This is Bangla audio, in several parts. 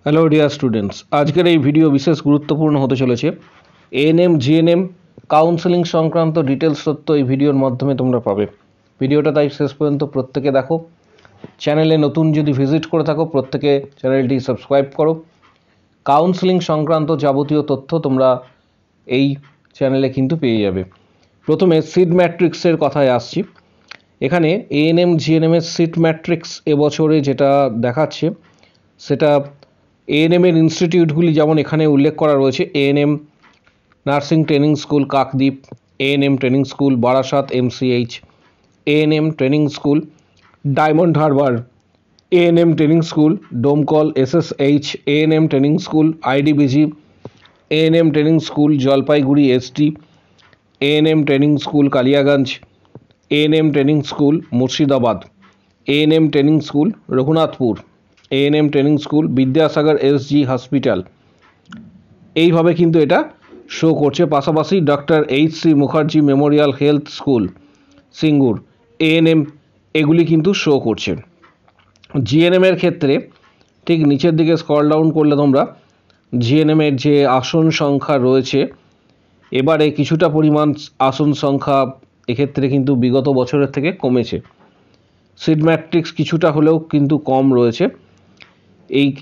হ্যালো ডিয়ার স্টুডেন্টস, আজকের এই ভিডিও বিশেষ গুরুত্বপূর্ণ হতে চলেছে। এএনএম জিএনএম কাউন্সেলিং সংক্রান্ত ডিটেলস তথ্য এই ভিডিওর মাধ্যমে তোমরা পাবে। ভিডিওটা তাই শেষ পর্যন্ত প্রত্যেকে দেখো। চ্যানেলে নতুন যদি ভিজিট করে থাকো প্রত্যেকে চ্যানেলটি সাবস্ক্রাইব করো। কাউন্সেলিং সংক্রান্ত যাবতীয় তথ্য তোমরা এই চ্যানেলে কিন্তু পেয়ে যাবে। প্রথমে সিট ম্যাট্রিক্সের কথায় আসছি। এখানে এএনএম জিএনএমের সিট ম্যাট্রিক্স এবছরে যেটা দেখাচ্ছে সেটা এএনএম এর ইনস্টিটিউটগুলি যেমন এখানে উল্লেখ করা রয়েছে: ANM nursing training school Kakdwip, ANM training school Barasat MCH, ANM training school Diamond Harbour, ANM training school Domkal SSH, ANM training school IDBG, ANM training school Jalpaiguri ST, ANM training school Kaliaganj, ANM training school Murshidabad, ANM training school Raghunathpur, ANM training school Vidyasagar SG hospital. এইভাবে কিন্তু এটা শো করছে। পাশাপাশি doctor H C. Mukherjee memorial health school Singur, ANM, এগুলি কিন্তু শো করছে। জিএনএম এর ক্ষেত্রে ঠিক নিচের দিকে স্ক্রল ডাউন করলে তোমরা জিএনএম এর যে আসন সংখ্যা রয়েছে, এবারে কিছুটা পরিমাণ আসন সংখ্যা এক্ষেত্রে কিন্তু বিগত বছরের থেকে কমেছে। সিট ম্যাট্রিক্স কিছুটা হলেও কিন্তু কম রয়েছে।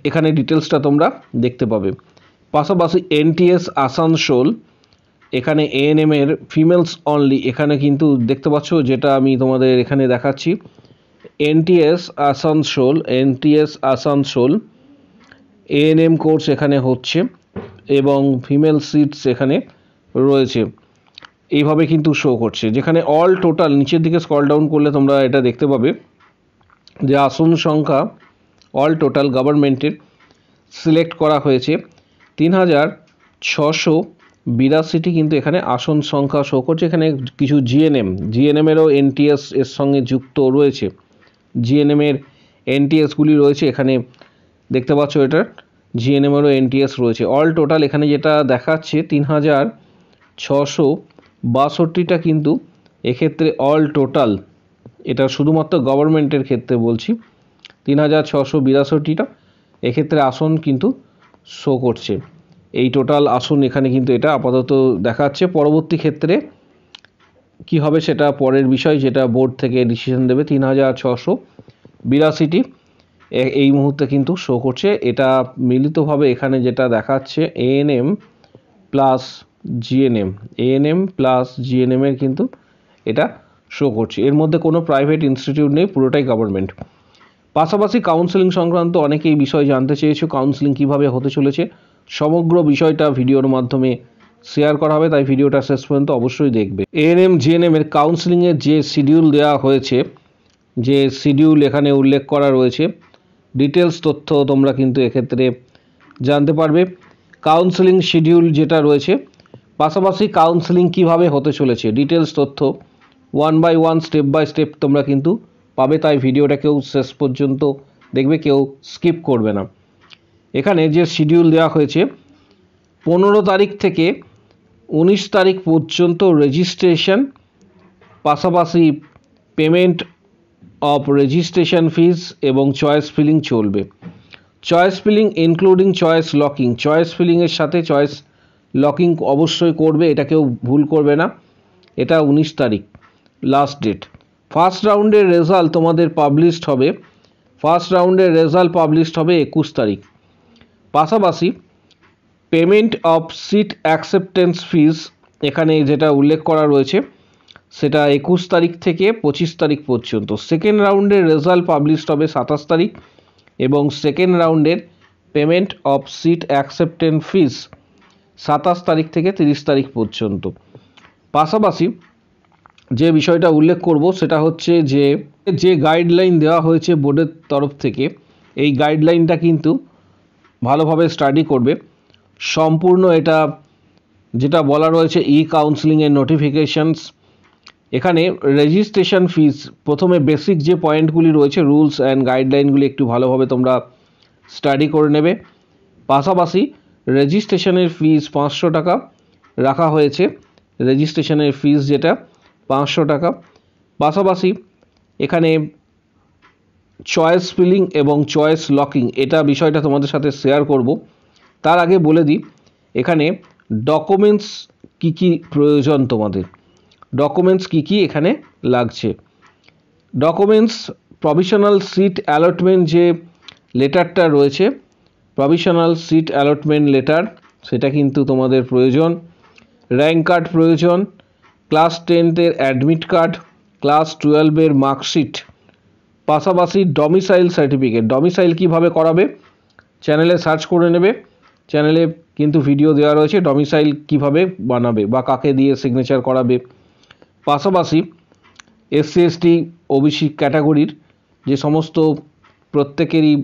এখানে ডিটেলসটা তোমরা দেখতে পাবে। পাশাপাশি এনটিএস আসানসোল, এখানে এএনএম এর ফিমেলস অনলি, এখানে কিন্তু দেখতে পাচ্ছ যেটা আমি তোমাদের এখানে দেখাচ্ছি। এনটিএস আসানসোল এএনএম কোর্স এখানে হচ্ছে এবং ফিমেল সিটস এখানে রয়েছে। এইভাবে কিন্তু শো করছে, যেখানে অল টোটাল নিচের দিকে স্ক্রল ডাউন করলে তোমরা এটা দেখতে পাবে যে আসন সংখ্যা অল টোটাল গভর্নমেন্টের সিলেক্ট করা হয়েছে 3682টি কিন্তু এখানে আসন সংখ্যা শো করছে। এখানে কিছু জিএনএমেরও এনটিএস এর সঙ্গে যুক্ত রয়েছে। জিএনএমের এনটিএসগুলি রয়েছে এখানে দেখতে পাচ্ছ, এটার জিএনএমেরও এনটিএস রয়েছে। অল টোটাল এখানে যেটা দেখাচ্ছে 3662টা কিন্তু এক্ষেত্রে অল টোটাল, এটা শুধুমাত্র গভর্নমেন্টের ক্ষেত্রে বলছি, 3682টা এক্ষেত্রে আসন কিন্তু শো করছে। এই টোটাল আসন এখানে কিন্তু এটা আপাতত দেখাচ্ছে। পরবর্তী ক্ষেত্রে কি হবে সেটা পরের বিষয়, যেটা বোর্ড থেকে ডিসিশন দেবে। 3682টি এই মুহূর্তে কিন্তু শো করছে। এটা মিলিতভাবে এখানে যেটা দেখাচ্ছে এএনএম প্লাস জিএনএম এর কিন্তু এটা শো করছে। এর মধ্যে কোনো প্রাইভেট ইনস্টিটিউট নেই, পুরোটাই গভর্নমেন্ট। পাশাপাশি কাউন্সেলিং সংক্রান্ত অনেকেই বিষয় জানতে চেয়েছো, কাউন্সেলিং কীভাবে হতে চলেছে, সমগ্র বিষয়টা ভিডিওর মাধ্যমে শেয়ার করা হবে, তাই ভিডিওটা শেষ পর্যন্ত অবশ্যই দেখবে। এএনএম জিএনএম এর কাউন্সেলিংয়ের যে শিডিউল দেওয়া হয়েছে, যে শিডিউল এখানে উল্লেখ করা রয়েছে, ডিটেলস তথ্য তোমরা কিন্তু এক্ষেত্রে জানতে পারবে। কাউন্সেলিং শিডিউল যেটা রয়েছে, পাশাপাশি কাউন্সেলিং কীভাবে হতে চলেছে, ডিটেলস তথ্য one by one step by step তোমরা কিন্তু পাবে, তাই ভিডিওটা কেউ শেষ পর্যন্ত দেখবে, কেউ স্কিপ করবে না। এখানে যে শিডিউল দেওয়া হয়েছে, 15 তারিখ থেকে 19 তারিখ পর্যন্ত রেজিস্ট্রেশন, পাশাপাশি পেমেন্ট অফ রেজিস্ট্রেশন ফিজ এবং চয়েস ফিলিং চলবে। Choice filling including choice locking, choice ফিলিংয়ের সাথে চয়েস লকিং অবশ্যই করবে, এটা কেউ ভুল করবে না। এটা 19 তারিখ লাস্ট ডেট। ফার্স্ট রাউন্ডের রেজাল্ট তোমাদের পাবলিশড হবে 21 তারিখ। পাশাপাশি পেমেন্ট অফ সিট অ্যাকসেপ্টেন্স ফিজ এখানে যেটা উল্লেখ করা রয়েছে সেটা 21 তারিখ থেকে 25 তারিখ পর্যন্ত। সেকেন্ড রাউন্ডের রেজাল্ট পাবলিশড হবে 27 তারিখ এবং সেকেন্ড রাউন্ডের পেমেন্ট অফ সিট অ্যাকসেপ্টেন্স ফিজ 27 তারিখ থেকে 30 তারিখ পর্যন্ত। পাশাপাশি যে বিষয়টা উল্লেখ করব সেটা হচ্ছে যে গাইডলাইন দেওয়া হয়েছে বোর্ডের তরফ থেকে, এই গাইডলাইনটা কিন্তু ভালোভাবে স্টাডি করবে। সম্পূর্ণ এটা যেটা বলা রয়েছে কাউন্সেলিংয়ের নোটিফিকেশনস, এখানে রেজিস্ট্রেশন ফিজ, প্রথমে বেসিক যে পয়েন্টগুলি রয়েছে রুলস অ্যান্ড গাইডলাইনগুলি একটু ভালোভাবে তোমরা স্টাডি করে নেবে। পাশাপাশি রেজিস্ট্রেশনের ফিজ 500 টাকা রাখা হয়েছে, রেজিস্ট্রেশনের ফিজ যেটা 500 টাকা। পাশাপাশি এখানে চয়েস ফিলিং এবং চয়েস লকিং এটা বিষয়টা তোমাদের সাথে শেয়ার করব। তার আগে বলে দিই এখানে ডকুমেন্টস কি কি প্রয়োজন, তোমাদের ডকুমেন্টস কি কি এখানে লাগছে। ডকুমেন্টস প্রভিশনাল সিট অ্যালটমেন্ট যে লেটারটা রয়েছে, প্রভিশনাল সিট অ্যালটমেন্ট লেটার, সেটা কিন্তু তোমাদের প্রয়োজন। র্যাঙ্ক কার্ড প্রয়োজন, ক্লাস 10-এর অ্যাডমিট কার্ড, ক্লাস 12-এর মার্কশিট, পাশাপাশি ডমিসাইল সার্টিফিকেট। ডমিসাইল কিভাবে করাবে চ্যানেলে সার্চ করে নেবে, চ্যানেলে কিন্তু ভিডিও দেওয়া রয়েছে ডমিসাইল কিভাবে বানাবে বা কাকে দিয়ে সিগনেচার করাবে। পাশাপাশি এসসি এসটি ওবিসি ক্যাটাগরির যে সমস্ত প্রত্যেকেরই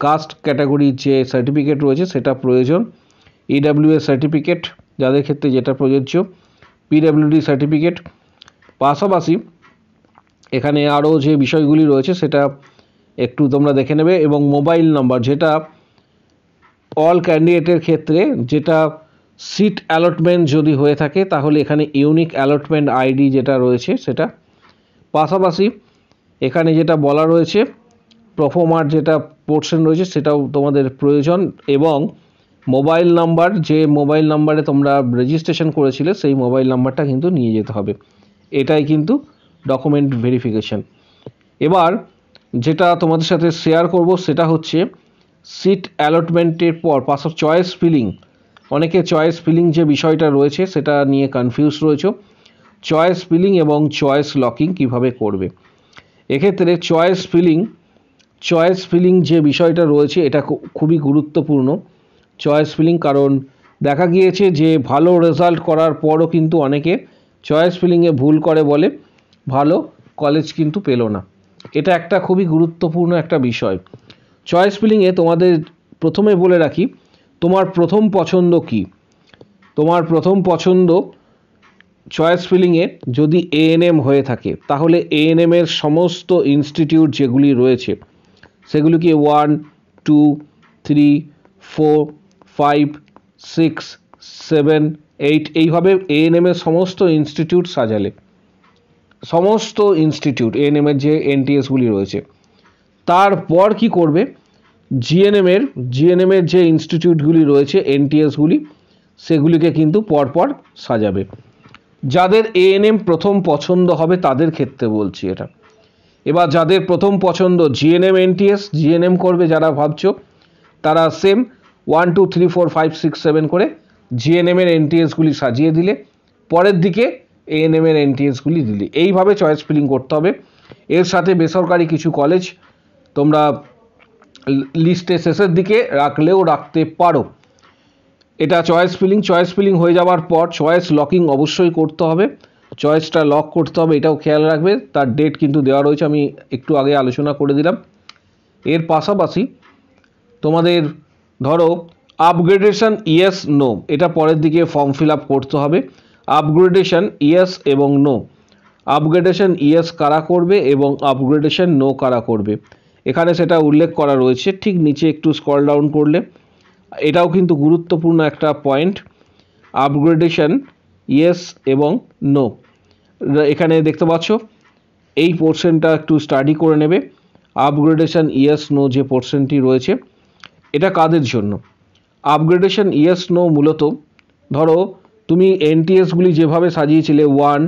কাস্ট ক্যাটাগরির যে সার্টিফিকেট রয়েছে সেটা প্রয়োজন। ইডাব্লিউএস সার্টিফিকেট যাদের ক্ষেত্রে যেটা প্রযোজ্য, পিডাব্লিউডি সার্টিফিকেট। পাশাপাশি এখানে আরও যে বিষয়গুলি রয়েছে সেটা একটু তোমরা দেখে নেবে, এবং মোবাইল নাম্বার, যেটা অল ক্যান্ডিডেটের ক্ষেত্রে যেটা সিট অ্যালটমেন্ট যদি হয়ে থাকে তাহলে এখানে ইউনিক অ্যালটমেন্ট আইডি যেটা রয়েছে সেটা। পাশাপাশি এখানে যেটা বলা রয়েছে প্রফর্মার যেটা পোর্শন রয়েছে সেটাও তোমাদের প্রয়োজন, এবং মোবাইল নাম্বার, যে মোবাইল নাম্বারে তোমরা রেজিস্ট্রেশন করেছিলে সেই মোবাইল নাম্বারটা কিন্তু নিয়ে যেতে হবে। এটাই কিন্তু ডকুমেন্ট ভেরিফিকেশন। এবার যেটা তোমাদের সাথে শেয়ার করব সেটা হচ্ছে সিট অ্যালটমেন্টের পর পাশাপাশি চয়েস ফিলিং। অনেকে চয়েস ফিলিং যে বিষয়টা রয়েছে সেটা নিয়ে কনফিউজ রয়েছে। চয়েস ফিলিং এবং চয়েস লকিং কিভাবে করবে, এক্ষেত্রে চয়েস ফিলিং যে বিষয়টা রয়েছে এটা খুবই গুরুত্বপূর্ণ। চয়েস ফিলিং, কারণ দেখা গিয়েছে যে ভালো রেজাল্ট করার পরও কিন্তু অনেকে চয়েস ফিলিংয়ে ভুল করে বলে ভালো কলেজ কিন্তু পেল না। এটা একটা খুবই গুরুত্বপূর্ণ একটা বিষয়। চয়েস ফিলিংয়ে তোমাদের প্রথমে বলে রাখি তোমার প্রথম পছন্দ কি। তোমার প্রথম পছন্দ চয়েস ফিলিংয়ে যদি এএনএম হয়ে থাকে তাহলে এএনএমের সমস্ত ইনস্টিটিউট যেগুলি রয়েছে সেগুলিকে 1, 2, 3, 4, 5, 6, 7, 8 এইভাবে এএনএমের সমস্ত ইনস্টিটিউট সাজালে, সমস্ত ইনস্টিটিউট এএনএমের যে এনটিএসগুলি রয়েছে, তারপর কি করবে জিএনএমের যে ইনস্টিটিউটগুলি রয়েছে এনটিএসগুলি সেগুলিকে কিন্তু পরপর সাজাবে। যাদের এএনএম প্রথম পছন্দ হবে তাদের ক্ষেত্রে বলছি এটা। এবার যাদের প্রথম পছন্দ জিএনএম এনটিএস, জিএনএম করবে যারা ভাবছো তারা সেম 1, 2, 3, 4, 5, 6, 7 করে জিএনএমের এনটিএসগুলি সাজিয়ে দিলে, পরের দিকে এএনএমের এনটিএসগুলি দিলে, এইভাবে চয়েস ফিলিং করতে হবে। এর সাথে বেসরকারি কিছু কলেজ তোমরা লিস্টে শেষের দিকে রাখলেও রাখতে পারো। এটা চয়েস ফিলিং হয়ে যাওয়ার পর চয়েস লকিং অবশ্যই করতে হবে। চয়েসটা লক করতে হবে, এটাও খেয়াল রাখবে, তার ডেট কিন্তু দেওয়া রয়েছে, আমি একটু আগে আলোচনা করে দিলাম। এর পাশাপাশি তোমাদের ধরো আপগ্রেডেশন ইয়েস নো, এটা পরের দিকে ফর্ম ফিল আপ করতে হবে। আপগ্রেডেশন ইয়েস এবং নো, আপগ্রেডেশন ইয়েস কারা করবে এবং আপগ্রেডেশন নো কারা করবে এখানে সেটা উল্লেখ করা রয়েছে ঠিক নিচে একটু স্ক্রল ডাউন করলে। এটাও কিন্তু গুরুত্বপূর্ণ একটা পয়েন্ট, আপগ্রেডেশন ইয়েস এবং নো। এখানে দেখতে পাচ্ছ এই পোর্শনটা একটু স্টাডি করে নেবে। আপগ্রেডেশন ইয়েস নো যে পোর্শনটি রয়েছে এটা কাদের জন্য। আপগ্রেডেশন ইয়েস নো মূলত ধরো তুমি এনটিএসগুলি যেভাবে সাজিয়েছিলে 1,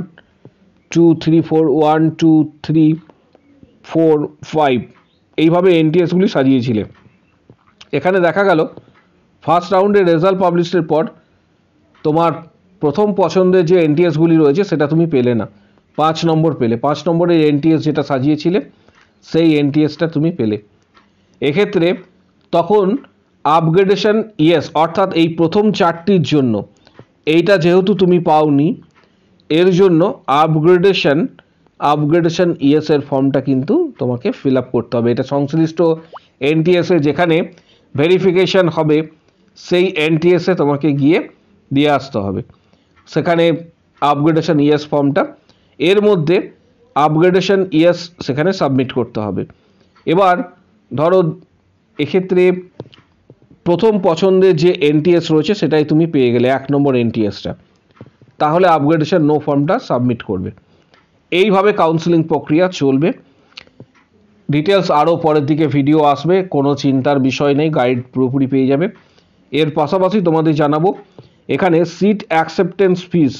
2, 3, 4, 1, 2, 3, 4, 5 এইভাবে এনটিএসগুলি সাজিয়েছিলে। এখানে দেখা গেল ফার্স্ট রাউন্ডের রেজাল্ট পাবলিশের পর তোমার প্রথম পছন্দের যে এনটিএসগুলি রয়েছে সেটা তুমি পেলে না, 5 নম্বর পেলে, 5 নম্বরের এনটিএস যেটা সাজিয়েছিলে সেই এনটিএসটা তুমি পেলে। এক্ষেত্রে তখন আপগ্রেডেশন ইয়েস অর্থাৎ এই প্রথম 4টির জন্য এইটা যেহেতু তুমি পাওনি এর জন্য আপগ্রেডেশন ইয়েসের ফর্মটা কিন্তু তোমাকে ফিল আপ করতে হবে। এটা সংশ্লিষ্ট এনটিএসে যেখানে ভেরিফিকেশন হবে সেই এনটিএসে তোমাকে গিয়ে দিয়ে আসতে হবে, সেখানে আপগ্রেডেশন ইয়েস ফর্মটা, এর মধ্যে আপগ্রেডেশন ইয়েস সেখানে সাবমিট করতে হবে। এবার ধরো এক্ষেত্রে প্রথম পছন্দের যে এনটিএস রয়েছে সেটাই তুমি পেয়ে গেলে 1 নম্বর এনটিএসটা, তাহলে আপগ্রেডেশন নো ফর্মটা সাবমিট করবে। এইভাবে কাউন্সেলিং প্রক্রিয়া চলবে। ডিটেলস আরও পরের দিকে ভিডিও আসবে, কোনো চিন্তার বিষয় নেই, গাইড পুরোপুরি পেয়ে যাবে। এর পাশাপাশি তোমাদের জানাবো এখানে সিট অ্যাকসেপ্টেন্স ফিস,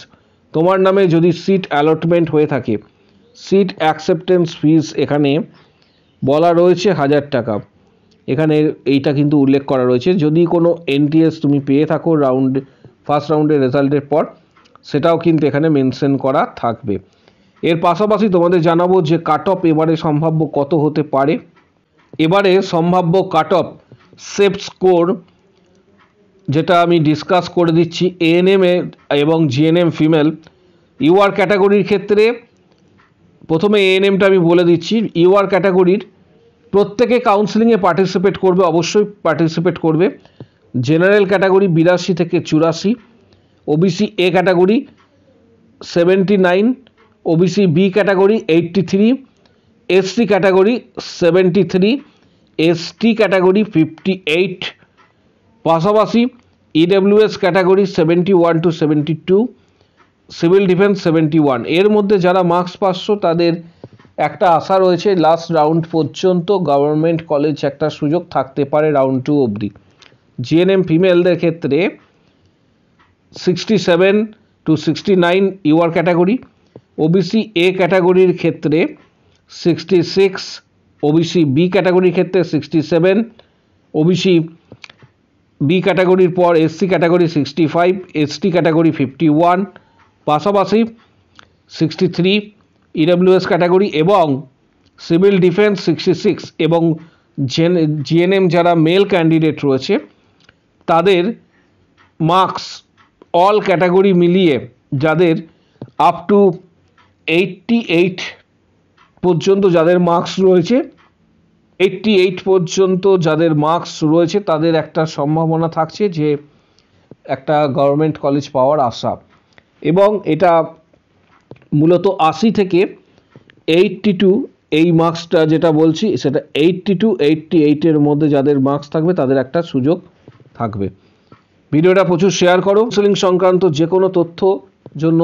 তোমার নামে যদি সিট অ্যালটমেন্ট হয়ে থাকে, সিট অ্যাকসেপ্টেন্স ফিস এখানে বলা রয়েছে 1000 টাকা। এখানে এইটা কিন্তু উল্লেখ করা রয়েছে, যদি কোনো এনটিএস তুমি পেয়ে থাকো ফার্স্ট রাউন্ডের রেজাল্টের পর, সেটাও কিন্তু এখানে মেনশন করা থাকবে। এর পাশাপাশি তোমাদের জানাবো যে কাট অফ এবারে সম্ভাব্য কত হতে পারে। এবারে সম্ভাব্য কাট অফ সেফ স্কোর যেটা আমি ডিসকাস করে দিচ্ছি, এএনএম এবং জিএনএম ফিমেল ইউআর ক্যাটাগরির ক্ষেত্রে প্রথমে এএনএমটা আমি বলে দিচ্ছি। ইউআর ক্যাটাগরির প্রত্যেকে কাউন্সেলিংয়ে পার্টিসিপেট করবে, অবশ্যই পার্টিসিপেট করবে। জেনারেল ক্যাটাগরি 82 থেকে 84, OBC A category 79, OBC B category 83, ST category 73, ST category 58, পাশাপাশি EWS category 71 to 72, civil defence 71। এর মধ্যে যারা মার্কস পাচ্ছ তাদের একটা আশা রয়েছে লাস্ট রাউন্ড পর্যন্ত গভর্নমেন্ট কলেজ একটা সুযোগ থাকতে পারে রাউন্ড 2 অবধি। জিএনএম ফিমেলদের ক্ষেত্রে 67 to 69 UR category, OBC A ক্যাটাগরির ক্ষেত্রে 66, ওবিসি বি ক্যাটাগরির ক্ষেত্রে 67, ওবিসি বি ক্যাটাগরির পর এসসি ক্যাটাগরি 65, এসটি ক্যাটাগরি 51, পাশাপাশি 63 ইডব্লিউএস ক্যাটাগরি এবং সিভিল ডিফেন্স 66, এবং জিএনএম যারা মেল ক্যান্ডিডেট রয়েছে তাদের মার্কস অল ক্যাটাগরি মিলিয়ে যাদের আপ টু 88 পর্যন্ত যাদের মার্কস রয়েছে, 88 পর্যন্ত যাদের মার্কস রয়েছে তাদের একটা সম্ভাবনা থাকছে যে একটা গভর্নমেন্ট কলেজ পাওয়ার আশা। এবং এটা মূলত 80 থেকে 82, এই মার্কসটা যেটা বলছি সেটা 80 to 88-এর মধ্যে যাদের মার্কস থাকবে তাদের একটা সুযোগ থাকবে। ভিডিওটা প্রচুর শেয়ার করো। কাউন্সেলিং সংক্রান্ত যে কোনো তথ্য জন্য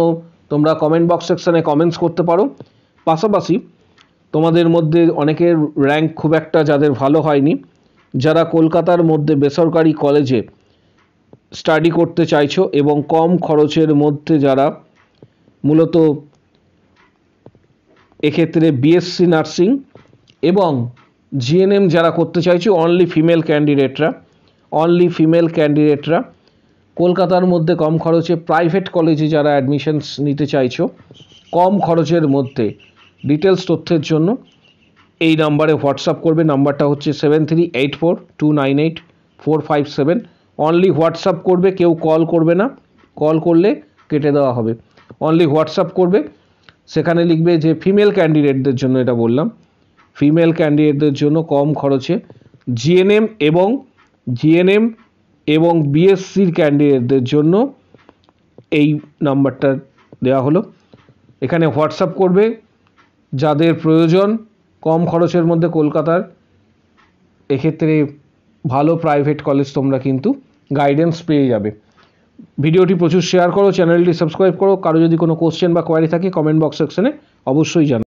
তোমরা কমেন্ট বক্স সেকশানে কমেন্টস করতে পারো। পাশাপাশি তোমাদের মধ্যে অনেকের র্যাঙ্ক খুব একটা যাদের ভালো হয়নি, যারা কলকাতার মধ্যে বেসরকারি কলেজে স্টাডি করতে চাইছো এবং কম খরচের মধ্যে যারা মূলত এক্ষেত্রে বিএসসি নার্সিং এবং জিএনএম যারা করতে চাইছো, অনলি ফিমেল ক্যান্ডিডেটরা কলকাতার মধ্যে কম খরচে প্রাইভেট কলেজে যারা অ্যাডমিশনস নিতে চাইছো কম খরচের মধ্যে, ডিটেলস তথ্যের জন্য এই নাম্বারে হোয়াটসঅ্যাপ করবে। নাম্বারটা হচ্ছে 7384298457। অনলি হোয়াটসঅ্যাপ করবে, কেউ কল করবে না, কল করলে কেটে দেওয়া হবে। অনলি হোয়াটসঅ্যাপ করবে, সেখানে লিখবে যে ফিমেল ক্যান্ডিডেটদের জন্য, এটা বললাম ফিমেল ক্যান্ডিডেটদের জন্য কম খরচে জিএনএম এবং বিএসসির ক্যান্ডিডেটদের জন্য এই নাম্বারটা দেওয়া হলো। এখানে হোয়াটসঅ্যাপ করবে যাদের প্রয়োজন কম খরচের মধ্যে কলকাতার, এক্ষেত্রে ভালো প্রাইভেট কলেজ তোমরা কিন্তু গাইডেন্স পেয়ে যাবে। ভিডিওটি প্রচুর শেয়ার করো, চ্যানেলটি সাবস্ক্রাইব করো। কারো যদি কোনো কোশ্চেন বা কোয়ারি থাকে কমেন্ট বক্স সেকশনে অবশ্যই জানাও।